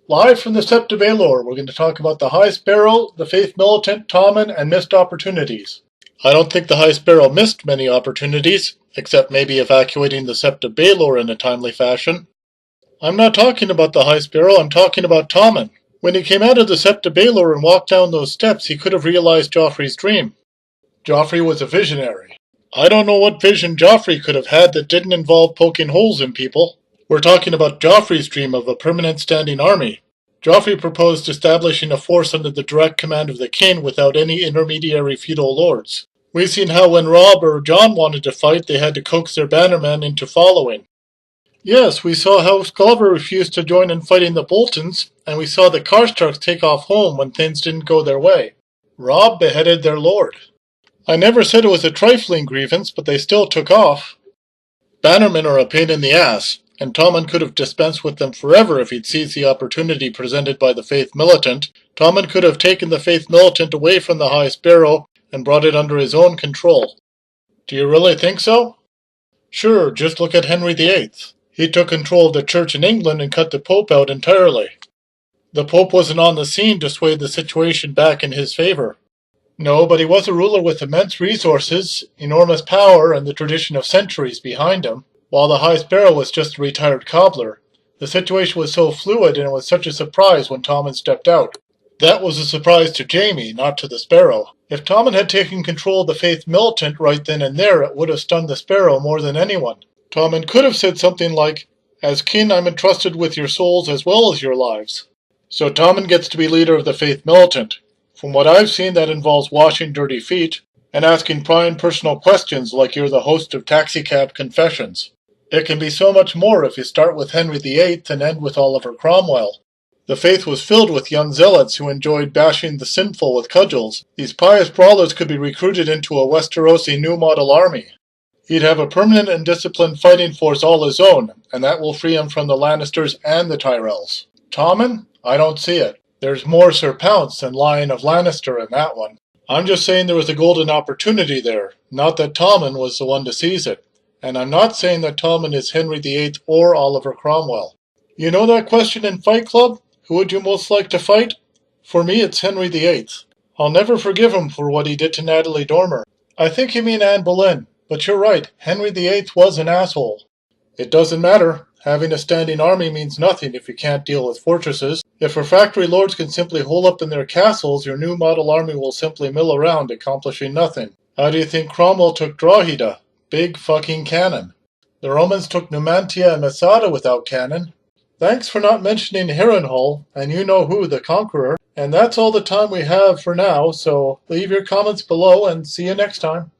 Live from the Sept of Baelor, we're going to talk about the High Sparrow, the Faith Militant, Tommen, and missed opportunities. I don't think the High Sparrow missed many opportunities, except maybe evacuating the Sept of Baelor in a timely fashion. I'm not talking about the High Sparrow, I'm talking about Tommen. When he came out of the Sept of Baelor and walked down those steps, he could have realized Joffrey's dream. Joffrey was a visionary. I don't know what vision Joffrey could have had that didn't involve poking holes in people. We're talking about Joffrey's dream of a permanent standing army. Joffrey proposed establishing a force under the direct command of the king without any intermediary feudal lords. We've seen how when Robb or Jon wanted to fight, they had to coax their bannermen into following. Yes, we saw how Glover refused to join in fighting the Boltons, and we saw the Karstarks take off home when things didn't go their way. Robb beheaded their lord. I never said it was a trifling grievance, but they still took off. Bannermen are a pain in the ass, and Tommen could have dispensed with them forever if he'd seized the opportunity presented by the Faith Militant. Tommen could have taken the Faith Militant away from the High Sparrow and brought it under his own control. Do you really think so? Sure, just look at Henry VIII. He took control of the Church in England and cut the Pope out entirely. The Pope wasn't on the scene to sway the situation back in his favor. No, but he was a ruler with immense resources, enormous power, and the tradition of centuries behind him, while the High Sparrow was just a retired cobbler. The situation was so fluid, and it was such a surprise when Tommen stepped out. That was a surprise to Jaime, not to the Sparrow. If Tommen had taken control of the Faith Militant right then and there, it would have stunned the Sparrow more than anyone. Tommen could have said something like, "As king, I'm entrusted with your souls as well as your lives." So Tommen gets to be leader of the Faith Militant. From what I've seen, that involves washing dirty feet and asking prying personal questions like you're the host of Taxicab Confessions. It can be so much more if you start with Henry VIII and end with Oliver Cromwell. The faith was filled with young zealots who enjoyed bashing the sinful with cudgels. These pious brawlers could be recruited into a Westerosi new model army. He'd have a permanent and disciplined fighting force all his own, and that will free him from the Lannisters and the Tyrells. Tommen? I don't see it. There's more Sir Pounce than Lion of Lannister in that one. I'm just saying there was a golden opportunity there, not that Tommen was the one to seize it. And I'm not saying that Tommen is Henry VIII or Oliver Cromwell. You know that question in Fight Club? Who would you most like to fight? For me, it's Henry VIII. I'll never forgive him for what he did to Natalie Dormer. I think you mean Anne Boleyn, but you're right, Henry VIII was an asshole. It doesn't matter. Having a standing army means nothing if you can't deal with fortresses. If refractory lords can simply hole up in their castles, your new model army will simply mill around, accomplishing nothing. How do you think Cromwell took Drogheda? Big fucking cannon. The Romans took Numantia and Masada without cannon. Thanks for not mentioning Harrenhal, and you know who, the Conqueror. And that's all the time we have for now, so leave your comments below and see you next time.